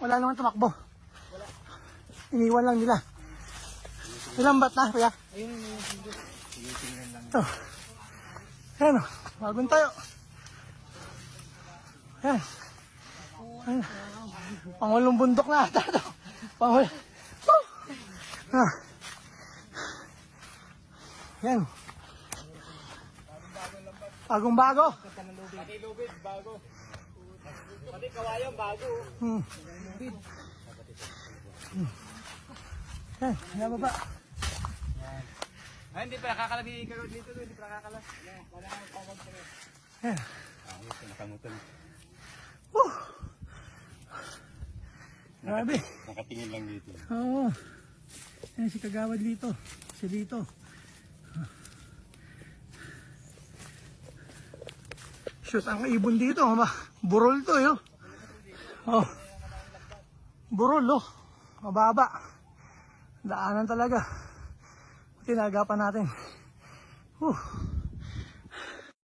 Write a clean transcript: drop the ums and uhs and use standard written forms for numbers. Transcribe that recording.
Wala naman tumakbo. Iniwan lang nila. Ilang bat na, kuya? Ito. Ayan o, bagong tayo. Ayan. Ayan. Pangulong bundok na ata ito. Pangulong. Ayan. Bagong bago. Pati lubid, bago. Pati kawayan, bago. Ayan, nababa. Ay, hindi pa nakakalabi kagawad dito. Hindi pa nakakalas. Wala nang tawag sa'yo. Ayan. Ayos, nakamutan. Grabe. Nakatingin lang dito. Oo. Ayan si Kagawad dito. Si dito. Shoot, ang ibon dito. Burol to yun. Oh. Burol oh. Mababa. Daanan talaga. Tinagapan natin.